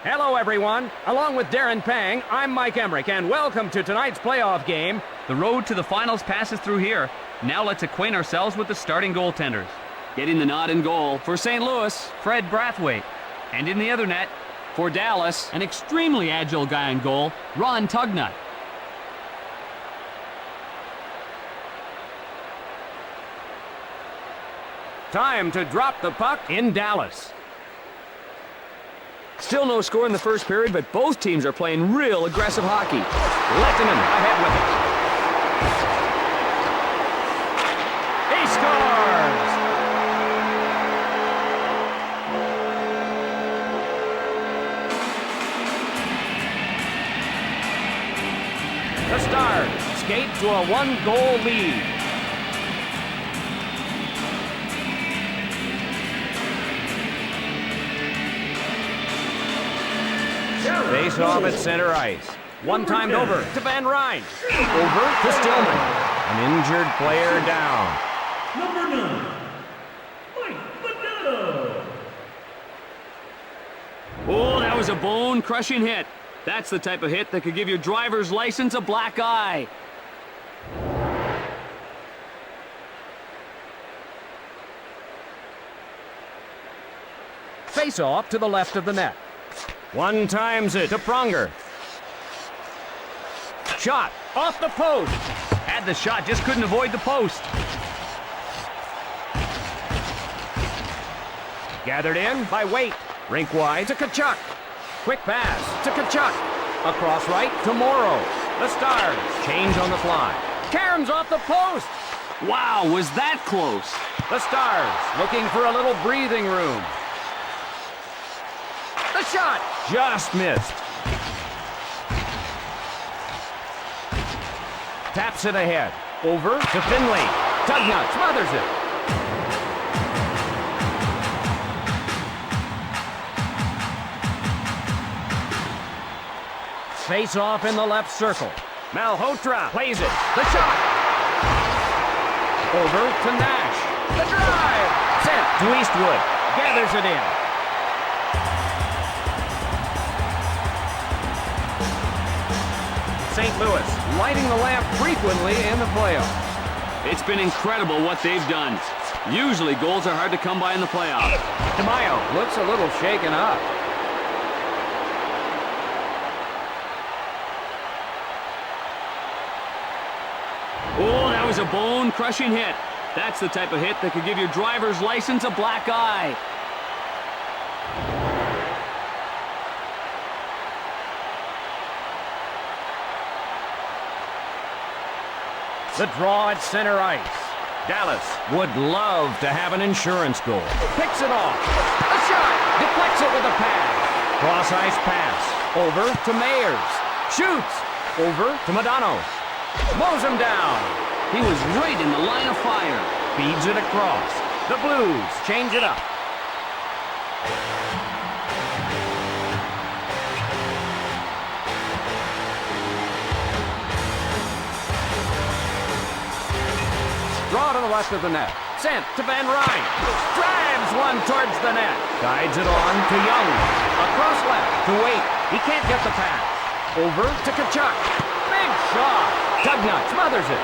Hello, everyone. Along with Darren Pang, I'm Mike Emmerich, and welcome to tonight's playoff game. The road to the finals passes through here. Now let's acquaint ourselves with the starting goaltenders. Getting the nod in goal for St. Louis, Fred Brathwaite. And in the other net, for Dallas, an extremely agile guy in goal, Ron Tugnut. Time to drop the puck in Dallas. Still no score in the first period, but both teams are playing real aggressive hockey. Lehtinen ahead with it. He scores! The Stars skate to a one-goal lead. Face off at center ice. One timed over to Van Ryn. Over to Stillman. An injured player down. Number 9, Mike Modano. Oh, that was a bone-crushing hit. That's the type of hit that could give your driver's license a black eye. Face off to the left of the net. One times it to Pronger. Shot off the post. had the shot, just couldn't avoid the post. Gathered in by Waite. Rink wide to Tkachuk. Quick pass to Tkachuk. Across right to Morrow. The Stars change on the fly. Cairns off the post. Wow, was that close? The Stars looking for a little breathing room. The shot just missed. Taps it ahead. Over to Finley. Tugnut smothers it. Face off in the left circle. Malhotra plays it. The shot. Over to Nash. The drive. Sent to Eastwood. Gathers it in. St. Louis lighting the lamp frequently in the playoffs. It's been incredible what they've done. Usually goals are hard to come by in the playoffs. DeMaio looks a little shaken up. Oh, that was a bone-crushing hit. That's the type of hit that could give your driver's license a black eye. The draw at center ice. Dallas would love to have an insurance goal. Picks it off. A shot. Deflects it with a pass. Cross-ice pass. Over to Mayers. Shoots. Over to Modano. Mows him down. He was right in the line of fire. Feeds it across. The Blues change it up. Draw to the left of the net. Sent to Van Ryn. Drives one towards the net. Guides it on to Young. Across left to Waite. He can't get the pass. Over to Tkachuk. Big shot. Tugnut smothers it.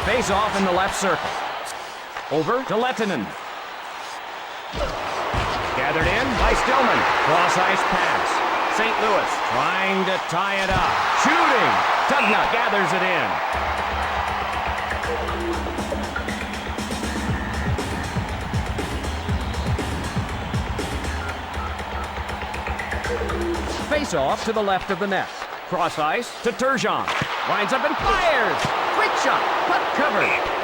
Face off in the left circle. Over to Lehtinen. Gathered in by Stillman. Cross-ice pass. St. Louis trying to tie it up. Shooting. Tugnut gathers it in. Face off to the left of the net. Cross-ice to Turgeon. Winds up and fires. Quick shot. Puck covered.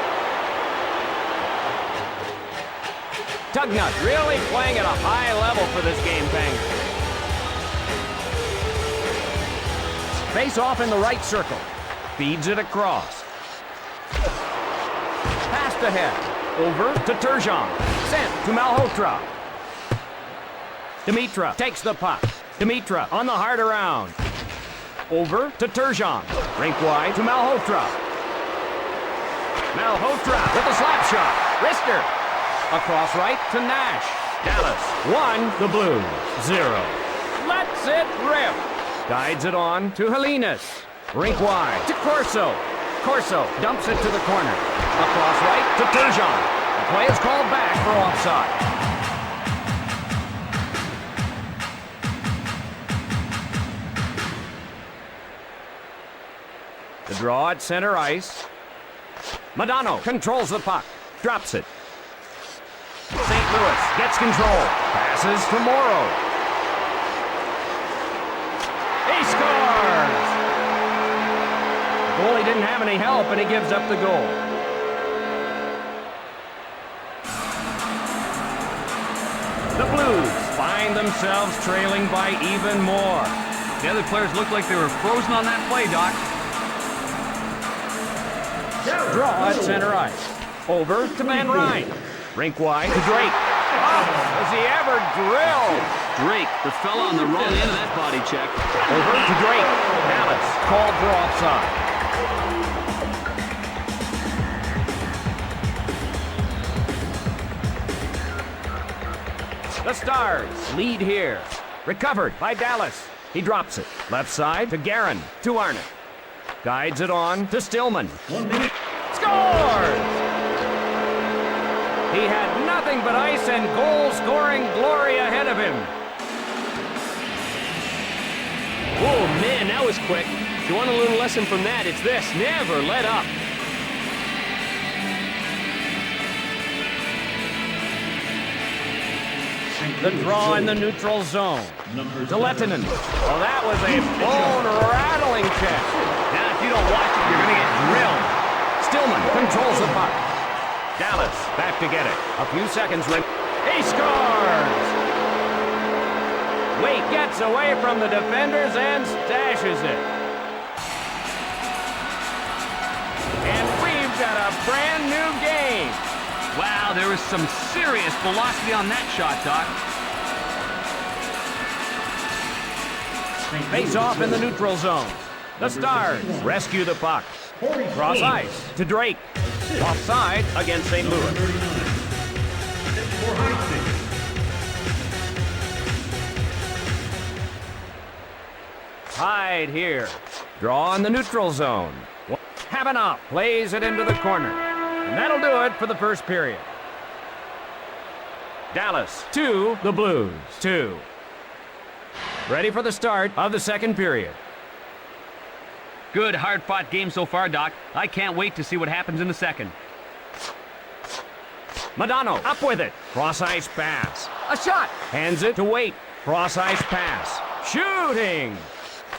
Tugnut really playing at a high level for this game, banger. Face off in the right circle. Feeds it across. Passed ahead. Over to Turgeon. Sent to Malhotra. Dimitra takes the puck. Dimitra on the hard around. Over to Turgeon. Rink wide to Malhotra. Malhotra with the slap shot. Wrister. Across right to Nash. Dallas 1, the Blues 0. Lets it rip. Guides it on to Helenas. Rink wide to Corso. Corso dumps it to the corner. Across right to Turgeon. The play is called back for offside. The draw at center ice. Modano controls the puck. Drops it. St. Louis gets control. Passes to Morrow. He scores! The goalie didn't have any help, and he gives up the goal. The Blues find themselves trailing by even more. The other players looked like they were frozen on that play, Doc. Draw at center ice. Over to Van Ryn. Rink wide to Drake. Oh, does he ever drill? Drake, the fella on the wrong end of that body check. Over to Drake. Dallas called for offside. The Stars lead here. Recovered by Dallas. He drops it. Left side to Guerin. To Arnott. Guides it on to Stillman. 1 minute. Scores! He had nothing but ice and goal-scoring glory ahead of him. Oh, man, that was quick. If you want a little lesson from that, it's this. Never let up. The draw in the neutral zone. To Lehtinen. Well, that was a bone-rattling check. Now, if you don't watch it, you're going to get drilled. Stillman controls the puck. Dallas back to get it. A few seconds left. He scores! Wait gets away from the defenders and stashes it. And we've got a brand new game. Wow, there was some serious velocity on that shot, Doc. Face off in the neutral zone. The Stars rescue the puck. Cross ice to Drake. Offside against St. Louis. Tied here. Draw in the neutral zone. Habanoff plays it into the corner. And that'll do it for the first period. Dallas 2, the Blues 2. Ready for the start of the second period. Good, hard-fought game so far, Doc. I can't wait to see what happens in the second. Modano up with it. Cross-ice pass. A shot. Hands it to Waite. Cross-ice pass. Shooting.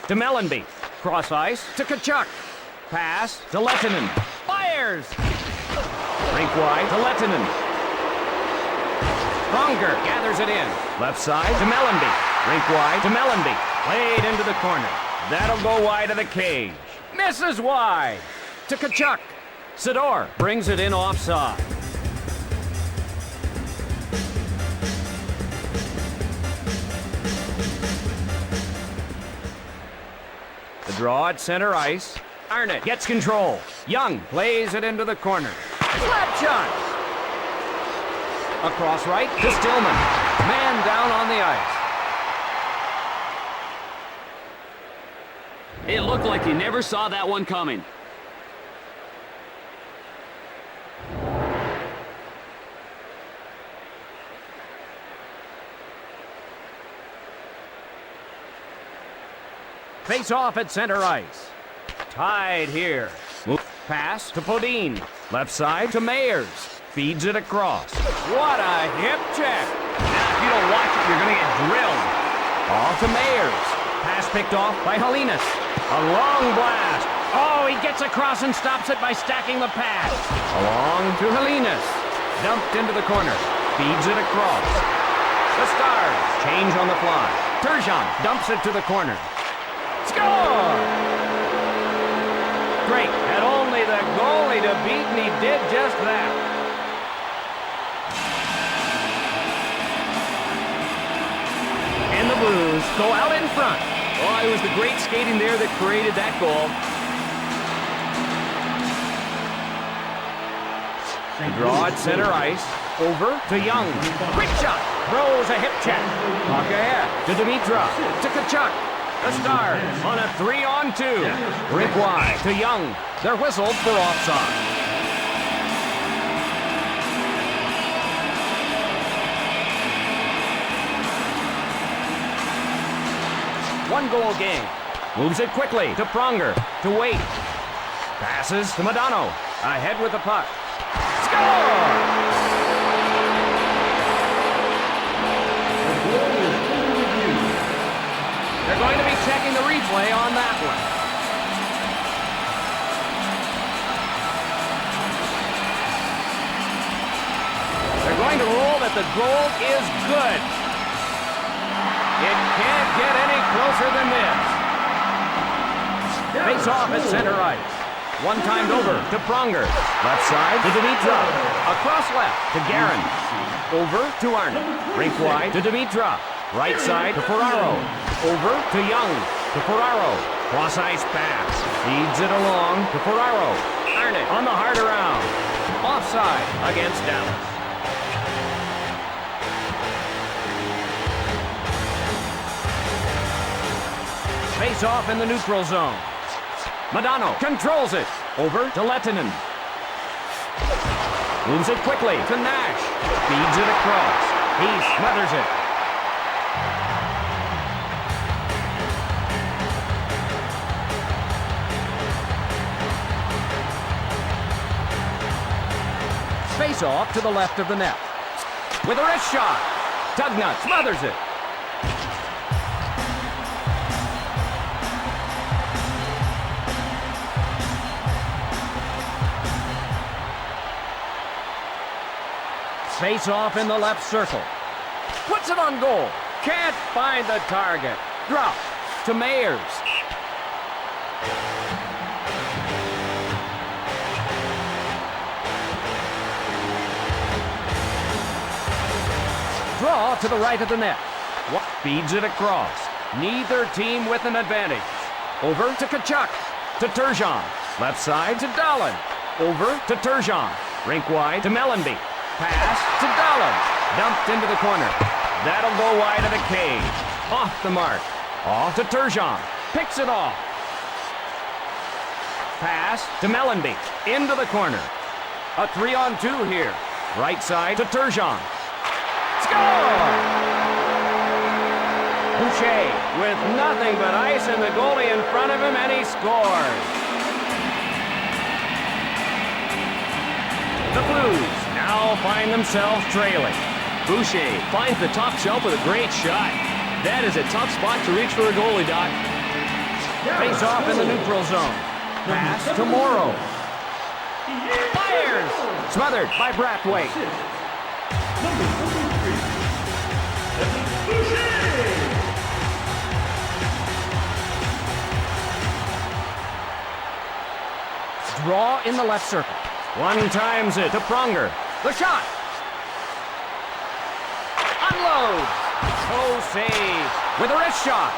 To Mellenby. Cross-ice to Tkachuk. Pass to Lehtinen. Fires. Rink wide to Lehtinen. Pronger gathers it in. Left side to Mellenby. Rink wide to Mellenby. Played into the corner. That'll go wide of the cage. Misses wide. To Tkachuk. Sador brings it in offside. The draw at center ice. Arnott gets control. Young plays it into the corner. Slap shot. Across right to Stillman. Man down on the ice. It looked like he never saw that one coming. Face off at center ice. Tied here. Move pass to Podine. Left side to Mayers. Feeds it across. What a hip check. Now, if you don't watch it, you're going to get drilled. Off to Mayers. Pass picked off by Helenas. A long blast. Oh, he gets across and stops it by stacking the pass. Along to Helenas. Dumped into the corner. Feeds it across. The Stars change on the fly. Turgeon dumps it to the corner. Score! Drake had only the goalie to beat, and he did just that. And the Blues go out in front. Oh, it was the great skating there that created that goal. Draw at center ice. Over to Young. Quick shot. Throws a hip check. Puck ahead to Dimitra. To Kachuk. The Stars on a 3-on-2. Rink wide to Young. They're whistled for offside. One-goal game. Moves it quickly to Pronger. To Wade. Passes to Modano. Ahead with the puck. Score! They're going to be checking the replay on that one. They're going to rule that the goal is good. It can't get any closer than this. Face off at center ice. One timed over to Pronger. Left side to Dimitra. Across left to Guerin. Over to Arnott. Rink wide to Dimitra. Right side to Ferraro. Over to Young. To Ferraro. Cross ice pass. Feeds it along to Ferraro. Arnott on the hard around. Offside against Dallas. Face off in the neutral zone. Modano controls it. Over to Lehtinen. Moves it quickly to Nash. Feeds it across. He smothers it. Face off to the left of the net. With a wrist shot. Tugnut smothers it. Face off in the left circle. Puts it on goal. Can't find the target. Drop to Mayers. Draw to the right of the net. Feeds it across. Neither team with an advantage. Over to Kachuk. To Turgeon. Left side to Dahlin. Over to Turgeon. Rink wide to Mellenby. Pass to Dahlin. Dumped into the corner. That'll go wide of the cage. Off the mark. Off to Turgeon. Picks it off. Pass to Mellenby. Into the corner. A 3-on-2 here. Right side to Turgeon. Score! Boucher with nothing but ice and the goalie in front of him, and he scores. The Blues now find themselves trailing. Boucher finds the top shelf with a great shot. That is a tough spot to reach for a goalie, Doc. Face off in the neutral zone. Pass to Morrow. Fires! Smothered by Brathwaite. Draw in the left circle. One times it to Pronger. The shot. Unloads. Oh, save. With a wrist shot.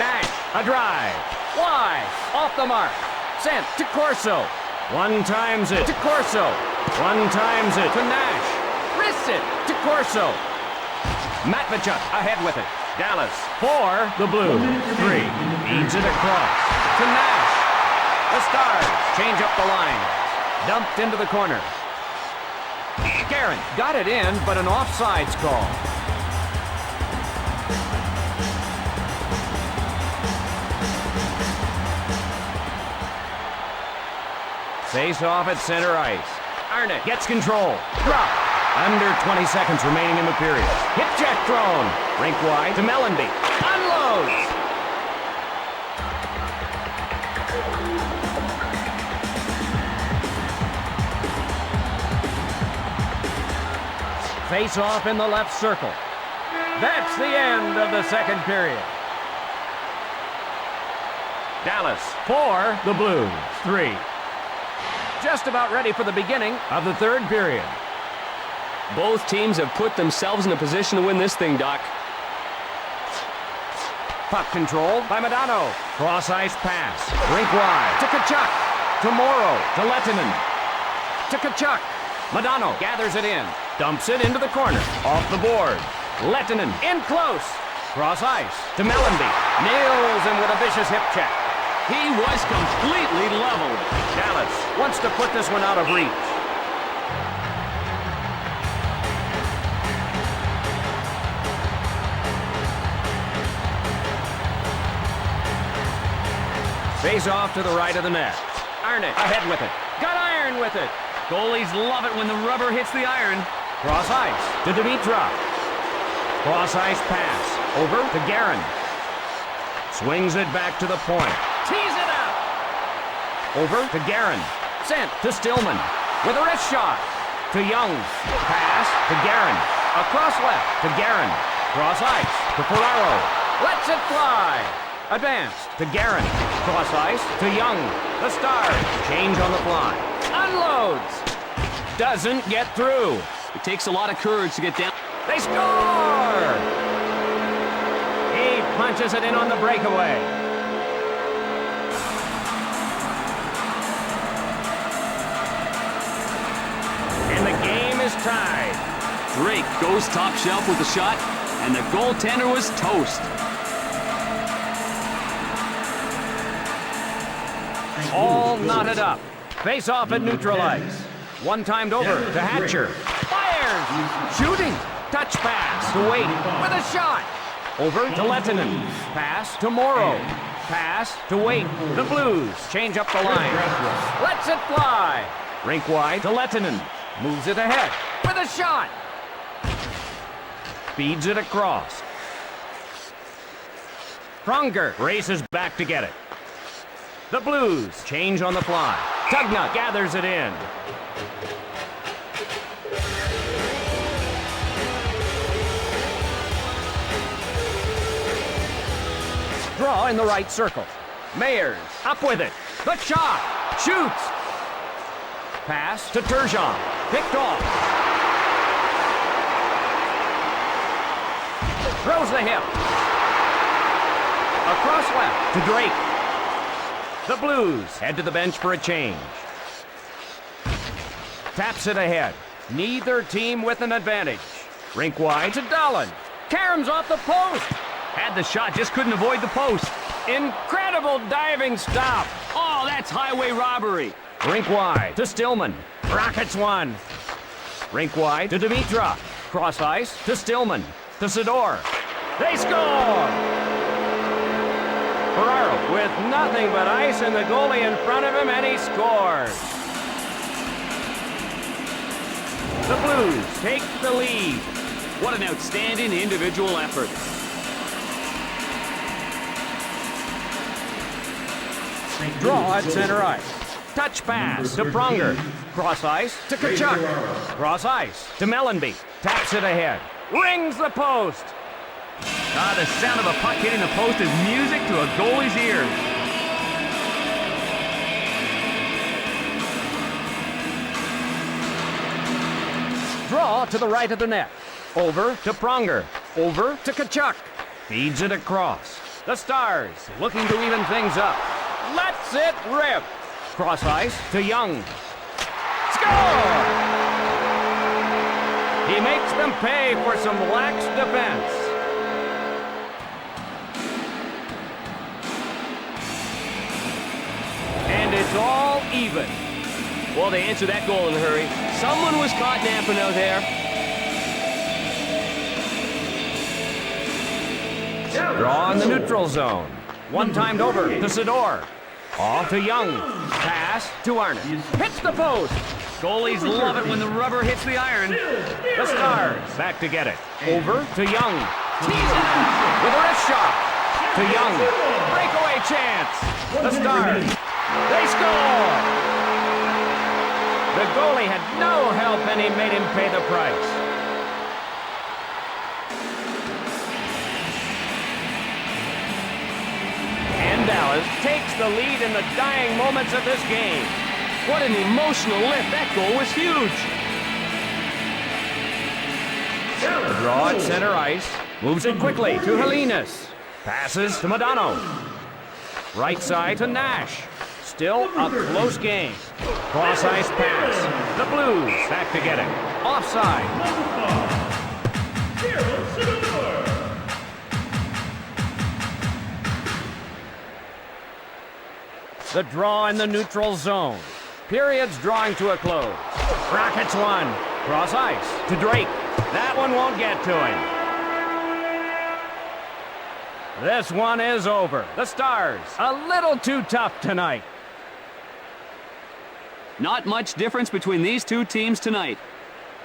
Nash, a drive. Wide. Off the mark. Sent to Corso. One times it to Corso. One times it to Nash. Wrists it to Corso. Matvechuk ahead with it. Dallas 4, the Blues 3. Feeds it across to Nash. The Stars change up the line. Dumped into the corner. Guerin got it in, but an offsides call. Face off at center ice. Arnott gets control. Drop. Under 20 seconds remaining in the period. Hip check thrown. Rink wide to Mellenby. Unloads. Face off in the left circle. That's the end of the second period. Dallas 4, the Blues 3. Just about ready for the beginning of the third period. Both teams have put themselves in a position to win this thing, Doc. Puck control by Modano. Cross-ice pass. Rink wide to Kachuk. To Morrow. To Lehtinen. To Kachuk. Madano gathers it in. Dumps it into the corner. Off the board. Lehtinen in close. Cross ice to Mellenby. Nails him with a vicious hip check. He was completely leveled. Dallas wants to put this one out of reach. Face off to the right of the net. Arnott ahead with it. Got iron with it. Goalies love it when the rubber hits the iron. Cross ice to Dimitrov. Cross ice pass. Over to Guerin. Swings it back to the point. Tees it up. Over to Guerin. Sent to Stillman. With a wrist shot. To Young. Pass to Guerin. Across left to Guerin. Cross ice to Ferraro. Lets it fly. Advanced to Guerin. Cross ice to Young. The Stars change on the fly. Unloads. Doesn't get through. It takes a lot of courage to get down. They score! He punches it in on the breakaway. And the game is tied. Drake goes top shelf with the shot, and the goaltender was toast. All knotted up. Face off at neutral ice. One timed over to Hatcher. Fires! Shooting! Touch pass to Wade with a shot. Over to Lehtinen. Pass to Morrow. Pass to Wade. The Blues change up the line. Lets it fly. Rink wide to Lehtinen. Moves it ahead with a shot. Feeds it across. Pronger races back to get it. The Blues change on the fly. Tugnutt gathers it in. Draw in the right circle. Mayers up with it. The shot. Shoots. Pass to Turgeon. Picked off. Throws the hip. Across left to Drake. The Blues head to the bench for a change. Taps it ahead. Neither team with an advantage. Rink wide to Dahlin. Caroms off the post. Had the shot, just couldn't avoid the post. Incredible diving stop. Oh, that's highway robbery. Rink wide to Stillman. Rockets one. Rink wide to Dimitrov. Cross ice to Stillman. To Sador. They score! Ferraro with nothing but ice and the goalie in front of him, and he scores. The Blues take the lead. What an outstanding individual effort. Draw at center ice. Touch pass to Pronger. Cross ice to Kachuk. Cross ice to Mellenby. Taps it ahead. Rings the post. Ah, the sound of a puck hitting the post is music to a goalie's ears. Draw to the right of the net. Over to Pronger. Over to Kachuk. Feeds it across. The Stars looking to even things up. Lets it rip. Cross ice to Young. Score! He makes them pay for some lax defense. And it's all even. Well, they answered that goal in a hurry. Someone was caught napping out there. Draw in the neutral zone. One timed over to Sador. Off to Young. Pass to Arnott. Hits the post. Goalies love it when the rubber hits the iron. The Stars back to get it. Over to Young. Tees it up with a wrist shot. To Young. Breakaway chance. The Stars. They score. The goalie had no help and he made him pay the price. And Dallas takes the lead in the dying moments of this game. What an emotional lift. That goal was huge. The draw at center ice. Moves it quickly to Helenas. Passes to Madano. Right side to Nash. Still a close game. Cross-ice pass. The Blues back to get it. Offside. The draw in the neutral zone. Period's drawing to a close. Rockets one. Cross-ice to Drake. That one won't get to him. This one is over. The Stars, a little too tough tonight. Not much difference between these two teams tonight.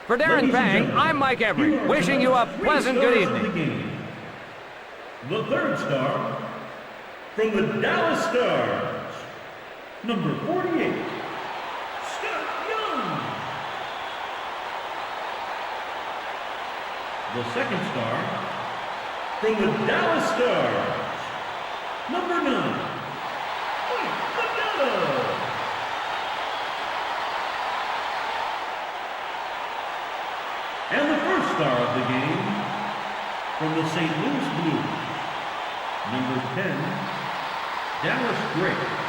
For Darren Pang, I'm Mike Everett, wishing you a pleasant good evening. The third star from the Dallas Stars, number 48, Scott Young. The second star from the Dallas Stars, number 9, Mike Modano. And the first star of the game from the St. Louis Blues, number 10, Dallas Drake.